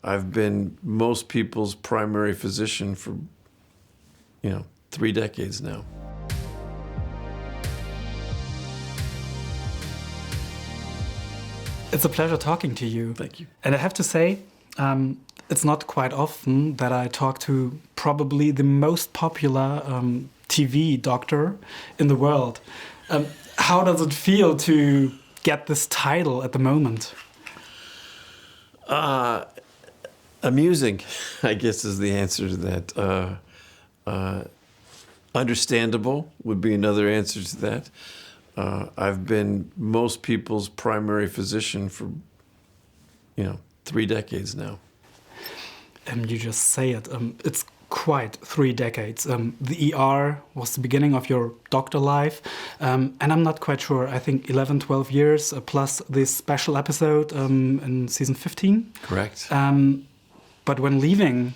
I've been most people's primary physician for, 3 decades now. It's a pleasure talking to you. Thank you. And I have to say, it's not quite often that I talk to probably the most popular TV doctor in the world. How does it feel to get this title at the moment? Amusing, I guess, is the answer to that. Understandable would be another answer to that. I've been most people's primary physician for, 3 decades now. You just say it. It's quite 3 decades. The ER was the beginning of your doctor life. And I'm not quite sure. I think 11, 12 years plus this special episode in season 15. Correct. But when leaving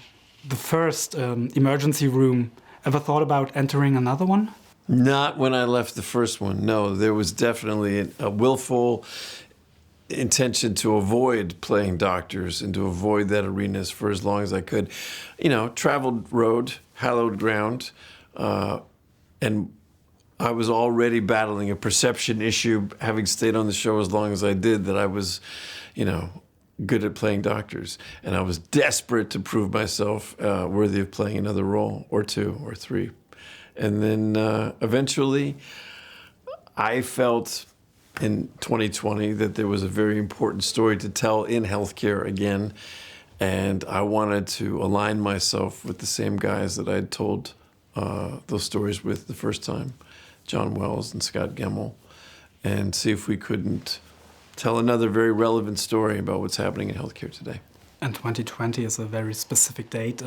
the first emergency room, ever thought about entering another one? Not when I left the first one. No, there was definitely a willful intention to avoid playing doctors and to avoid that arena for as long as I could. Traveled road, hallowed ground, and I was already battling a perception issue, having stayed on the show as long as I did, that I was, good at playing doctors. And I was desperate to prove myself worthy of playing another role, or 2 or 3. And then eventually, I felt in 2020 that there was a very important story to tell in healthcare again. And I wanted to align myself with the same guys that I'd told those stories with the first time, John Wells and Scott Gemmell, and see if we couldn't tell another very relevant story about what's happening in healthcare today. And 2020 is a very specific date.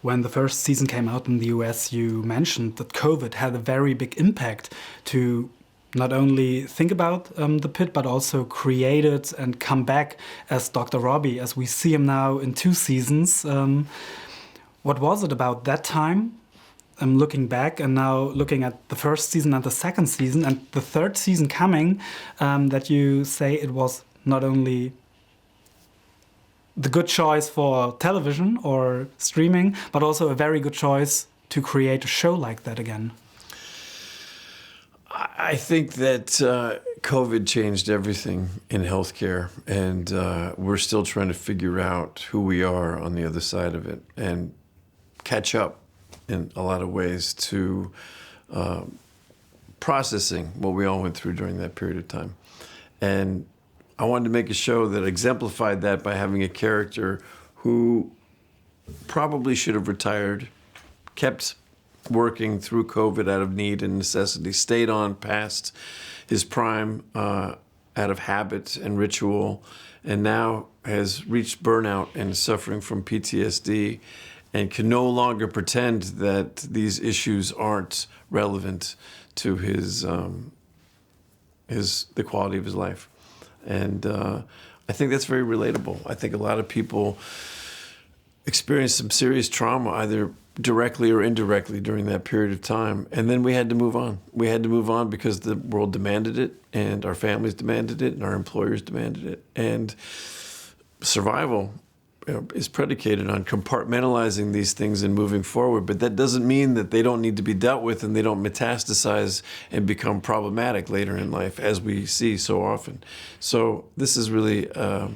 When the first season came out in the US, you mentioned that COVID had a very big impact to not only think about the Pitt, but also create it and come back as Dr. Robby, as we see him now in 2 seasons. What was it about that time, looking back and now looking at the first season and the second season and the third season coming, that you say it was not only the good choice for television or streaming, but also a very good choice to create a show like that again? I think that COVID changed everything in healthcare, and we're still trying to figure out who we are on the other side of it and catch up in a lot of ways to processing what we all went through during that period of time. And I wanted to make a show that exemplified that by having a character who probably should have retired, kept working through COVID out of need and necessity, stayed on past his prime out of habit and ritual, and now has reached burnout and is suffering from PTSD and can no longer pretend that these issues aren't relevant to the quality of his life. And I think that's very relatable. I think a lot of people experience some serious trauma, either directly or indirectly, during that period of time. And then we had to move on. We had to move on because the world demanded it, and our families demanded it, and our employers demanded it. And survival is predicated on compartmentalizing these things and moving forward. But that doesn't mean that they don't need to be dealt with and they don't metastasize and become problematic later in life, as we see so often. So this is really a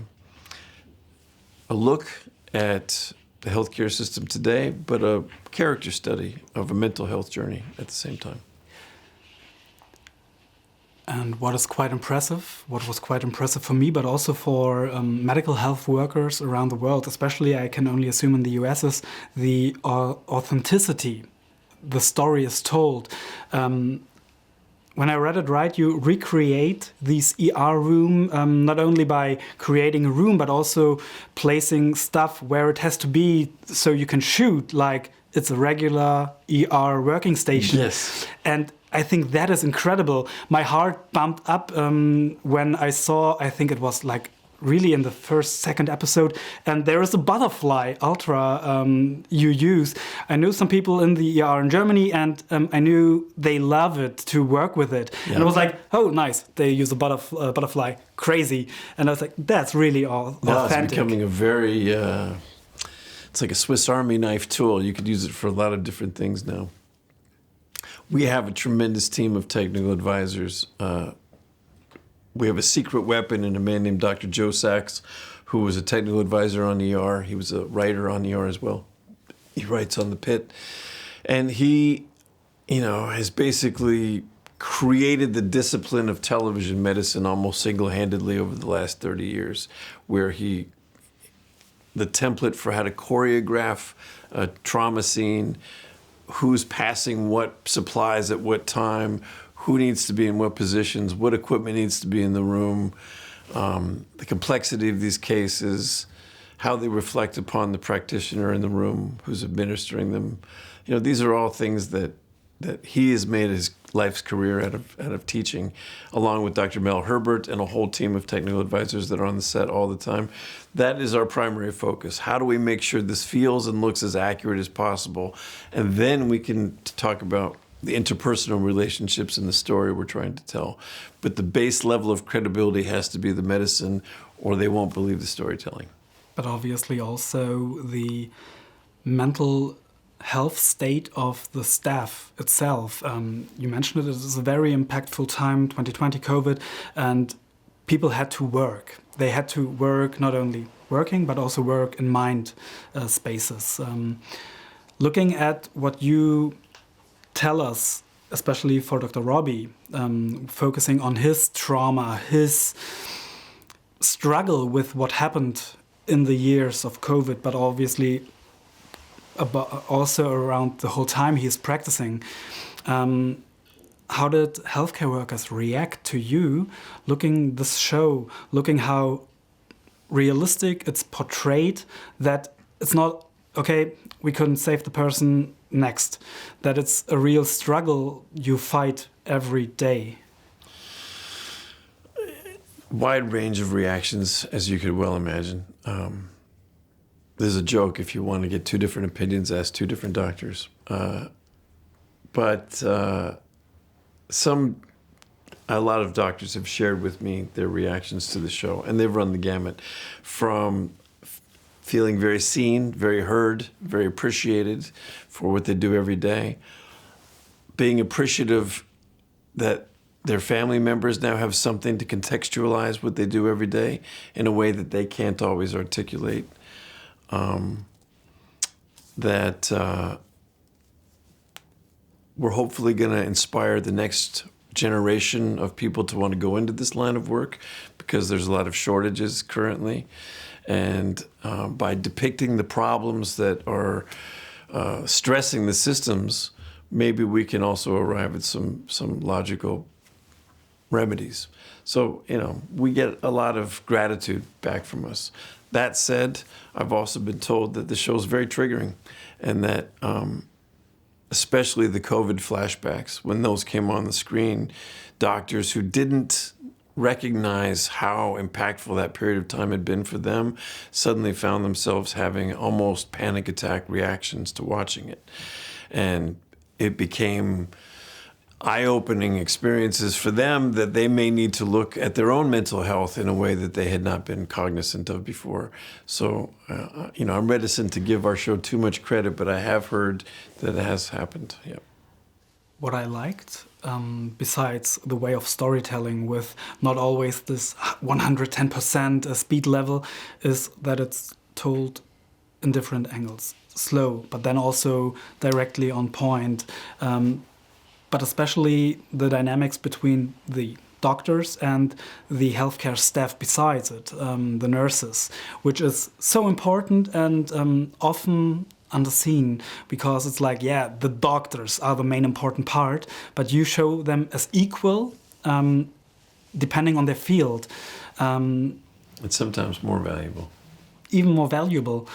look at the healthcare system today, but a character study of a mental health journey at the same time. And what was quite impressive for me, but also for medical health workers around the world, especially I can only assume in the US, is the authenticity. The story is told. When I read it right, you recreate these ER room, not only by creating a room, but also placing stuff where it has to be so you can shoot, like it's a regular ER working station. Yes. And I think that is incredible. My heart bumped up when I saw, I think it was like really in the second episode, and there is a butterfly ultra you use. I know some people in the ER in Germany, and I knew they love it to work with it. Yeah. And I was like, oh, nice, they use a butterfly, crazy. And I was like, that's really authentic. No, it's becoming a very, it's like a Swiss Army knife tool. You could use it for a lot of different things now. We have a tremendous team of technical advisors. We have a secret weapon in a man named Dr. Joe Sachs, who was a technical advisor on ER. He was a writer on ER as well. He writes on the Pitt. And he, has basically created the discipline of television medicine almost single-handedly over the last 30 years, where the template for how to choreograph a trauma scene, who's passing what supplies at what time, who needs to be in what positions, what equipment needs to be in the room, the complexity of these cases, how they reflect upon the practitioner in the room who's administering them. These are all things that he has made his life's career out of teaching, along with Dr. Mel Herbert and a whole team of technical advisors that are on the set all the time. That is our primary focus. How do we make sure this feels and looks as accurate as possible? And then we can talk about the interpersonal relationships in the story we're trying to tell. But the base level of credibility has to be the medicine, or they won't believe the storytelling. But obviously also the mental health state of the staff itself. You mentioned it is a very impactful time, 2020 COVID, and people had to work. They had to work, not only working, but also work in mind spaces. Looking at what you tell us, especially for Dr. Robby, focusing on his trauma, his struggle with what happened in the years of COVID, but obviously also around the whole time he is practicing. How did healthcare workers react to you looking this show, looking how realistic it's portrayed, that it's not, okay, we couldn't save the person, next, that it's a real struggle you fight every day? Wide range of reactions, as you could well imagine. There's a joke, if you want to get two different opinions, ask two different doctors. But a lot of doctors have shared with me their reactions to the show, and they've run the gamut from feeling very seen, very heard, very appreciated for what they do every day, being appreciative that their family members now have something to contextualize what they do every day in a way that they can't always articulate. We're hopefully going to inspire the next generation of people to want to go into this line of work, because there's a lot of shortages currently. And by depicting the problems that are stressing the systems, maybe we can also arrive at some logical remedies. So, we get a lot of gratitude back from us. That said, I've also been told that the show's very triggering, and that especially the COVID flashbacks, when those came on the screen, doctors who didn't recognize how impactful that period of time had been for them suddenly found themselves having almost panic attack reactions to watching it. And it became eye-opening experiences for them that they may need to look at their own mental health in a way that they had not been cognizant of before. So, I'm reticent to give our show too much credit, but I have heard that it has happened. Yeah. What I liked, besides the way of storytelling with not always this 110% speed level, is that it's told in different angles. Slow, but then also directly on point. But especially the dynamics between the doctors and the healthcare staff besides it, the nurses, which is so important and often underseen, because it's like, the doctors are the main important part, but you show them as equal, depending on their field. It's sometimes more valuable. Even more valuable.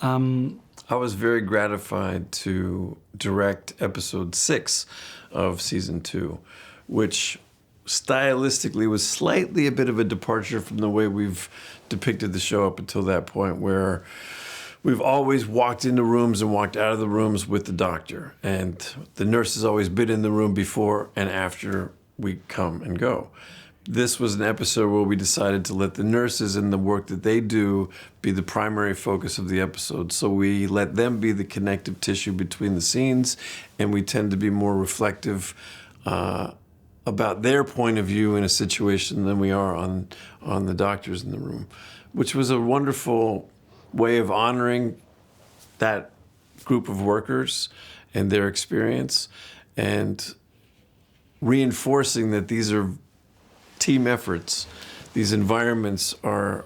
I was very gratified to direct episode 6 of season 2, which stylistically was slightly a bit of a departure from the way we've depicted the show up until that point, where we've always walked into rooms and walked out of the rooms with the doctor. And the nurse has always been in the room before and after we come and go. This was an episode where we decided to let the nurses and the work that they do be the primary focus of the episode. So we let them be the connective tissue between the scenes, and we tend to be more reflective about their point of view in a situation than we are on the doctors in the room, which was a wonderful way of honoring that group of workers and their experience, and reinforcing that these are team efforts. These environments are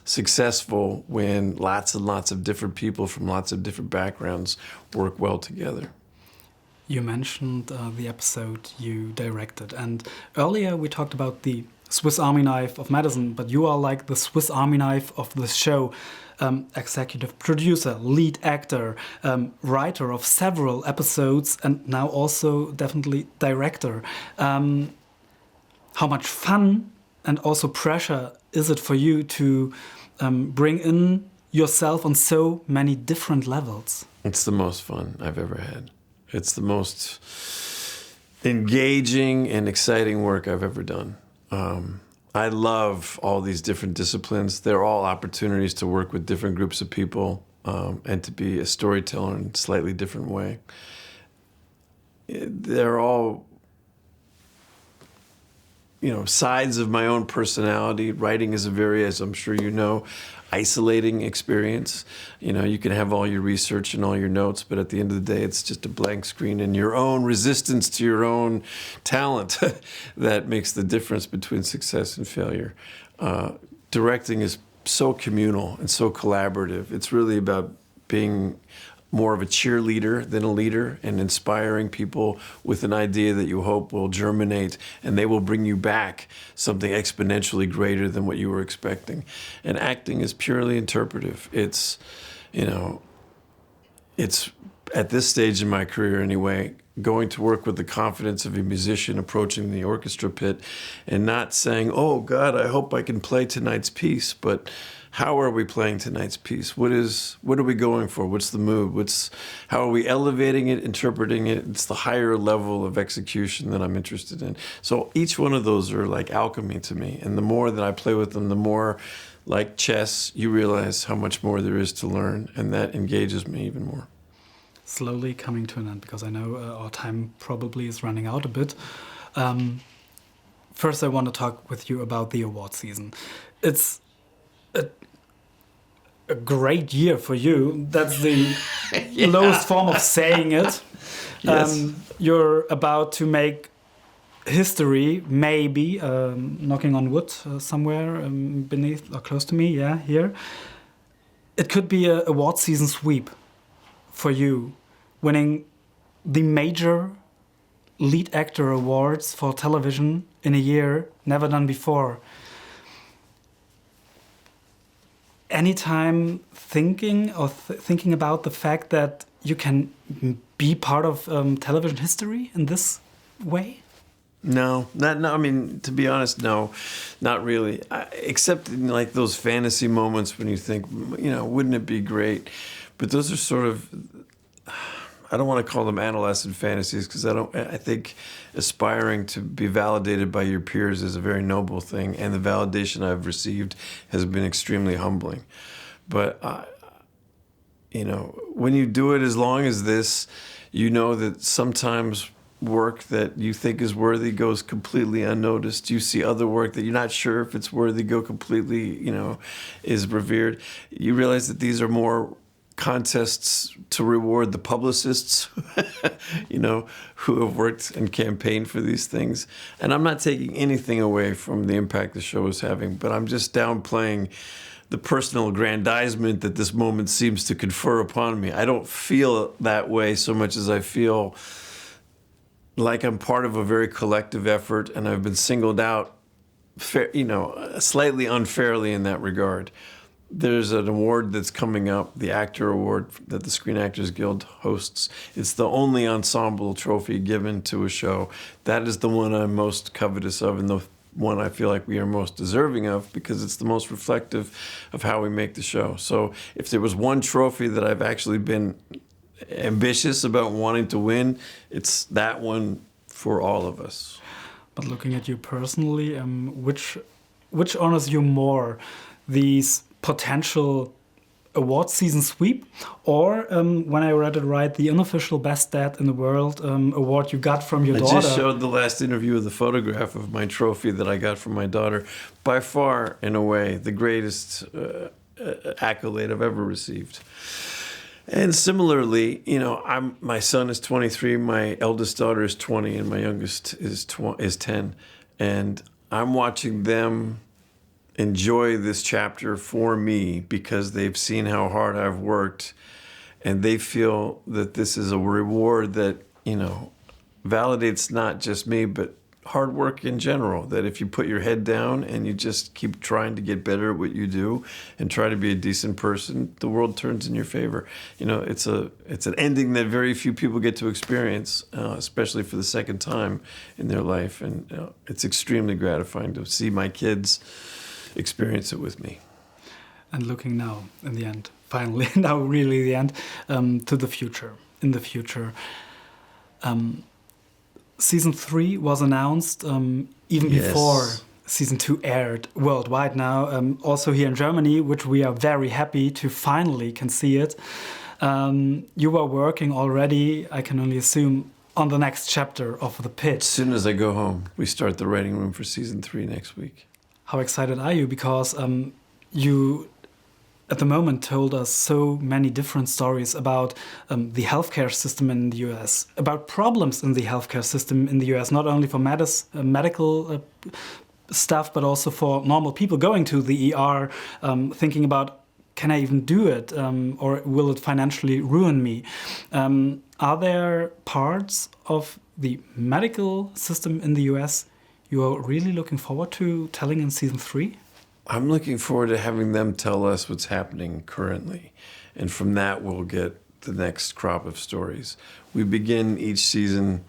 successful when lots and lots of different people from lots of different backgrounds work well together. You mentioned the episode you directed, and earlier we talked about the Swiss Army knife of medicine, but you are like the Swiss Army knife of the show. Executive producer, lead actor, writer of several episodes, and now also definitely director. How much fun and also pressure is it for you to bring in yourself on so many different levels? It's the most fun I've ever had. It's the most engaging and exciting work I've ever done. I love all these different disciplines. They're all opportunities to work with different groups of people and to be a storyteller in a slightly different way. They're all, sides of my own personality. Writing is a very, as I'm sure you know, isolating experience. You can have all your research and all your notes, but at the end of the day, it's just a blank screen and your own resistance to your own talent that makes the difference between success and failure. Directing is so communal and so collaborative. It's really about being more of a cheerleader than a leader, and inspiring people with an idea that you hope will germinate, and they will bring you back something exponentially greater than what you were expecting. And acting is purely interpretive. It's at this stage in my career anyway, going to work with the confidence of a musician approaching the orchestra pit and not saying, oh God, I hope I can play tonight's piece, but how are we playing tonight's piece? What are we going for? What's the mood? How are we elevating it, interpreting it? It's the higher level of execution that I'm interested in. So each one of those are like alchemy to me. And the more that I play with them, the more, like chess, you realize how much more there is to learn. And that engages me even more. Slowly coming to an end, because I know our time probably is running out a bit. First, I want to talk with you about the award season. It's a great year for you. That's the lowest form of saying it. Yes. You're about to make history, maybe, knocking on wood somewhere beneath or close to me, here. It could be an award season sweep for you, winning the major lead actor awards for television in a year, never done before. Anytime thinking about the fact that you can be part of television history in this way? No. I mean, to be honest, no, not really. Except in like those fantasy moments when you think, wouldn't it be great? But those are sort of, I don't want to call them adolescent fantasies, because I think aspiring to be validated by your peers is a very noble thing, and the validation I've received has been extremely humbling. But when you do it as long as this, you know that sometimes work that you think is worthy goes completely unnoticed. You see other work that you're not sure if it's worthy go completely, is revered. You realize that these are more contests to reward the publicists, who have worked and campaigned for these things. And I'm not taking anything away from the impact the show is having, but I'm just downplaying the personal aggrandizement that this moment seems to confer upon me. I don't feel that way so much as I feel like I'm part of a very collective effort, and I've been singled out, slightly unfairly in that regard. there's an award that's coming up, the Actor Award that the Screen Actors Guild hosts. It's the only ensemble trophy given to a show. That is the one I'm most covetous of, and the one I feel like we are most deserving of, because it's the most reflective of how we make the show. So if there was one trophy that I've actually been ambitious about wanting to win, it's that one for all of us. But looking at you personally, which honors you more? These potential award season sweep, or when I read it right, the unofficial best dad in the world award you got from your daughter? I just showed the last interview of the photograph of my trophy that I got from my daughter. By far, in a way, the greatest accolade I've ever received. And similarly, you know, my son is 23, my eldest daughter is 20, and my youngest is 10. And I'm watching them enjoy this chapter for me because they've seen how hard I've worked, and they feel that this is a reward that, you know, validates not just me, but hard work in general. That if you put your head down and you just keep trying to get better at what you do and try to be a decent person, the world turns in your favor. You know, it's an ending that very few people get to experience, especially for the second time in their life. And it's extremely gratifying to see my kids experience it with me. And looking now, in the end, finally, now really the end, to the future. In the future, season 3 was announced even before season 2 aired worldwide now, also here in Germany, which we are very happy to finally can see it. You were working already, I can only assume, on the next chapter of The Pitt. As soon as I go home, we start the writing room for season 3 next week. How excited are you? Because you, at the moment, told us so many different stories about the healthcare system in the US, about problems in the healthcare system in the US, not only for medical stuff, but also for normal people going to the ER, thinking about, can I even do it, or will it financially ruin me? Are there parts of the medical system in the US you are really looking forward to telling in season 3? I'm looking forward to having them tell us what's happening currently. And from that, we'll get the next crop of stories. We begin each season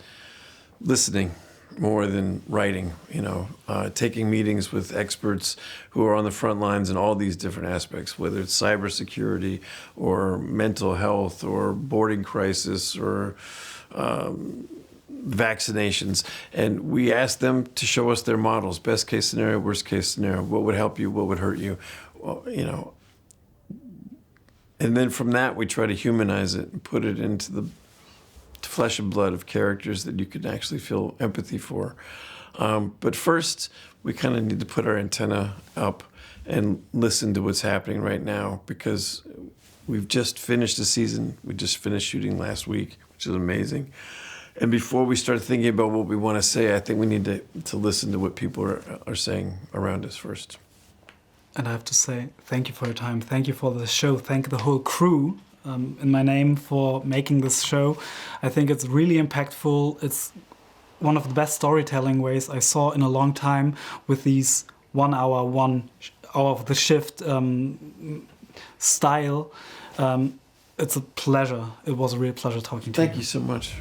listening more than writing, you know, taking meetings with experts who are on the front lines in all these different aspects, whether it's cybersecurity or mental health or boarding crisis or vaccinations, and we ask them to show us their models, best case scenario, worst case scenario, what would help you, what would hurt you, you know. And then from that, we try to humanize it and put it into the flesh and blood of characters that you can actually feel empathy for. But first, we kind of need to put our antenna up and listen to what's happening right now, because we've just finished the season. We just finished shooting last week, which is amazing. And before we start thinking about what we want to say, I think we need to listen to what people are saying around us first. And I have to say, thank you for your time. Thank you for the show. Thank the whole crew in my name for making this show. I think it's really impactful. It's one of the best storytelling ways I saw in a long time, with these 1 hour, 1 hour of the shift style. It's a pleasure. It was a real pleasure talking to you. Thank you so much.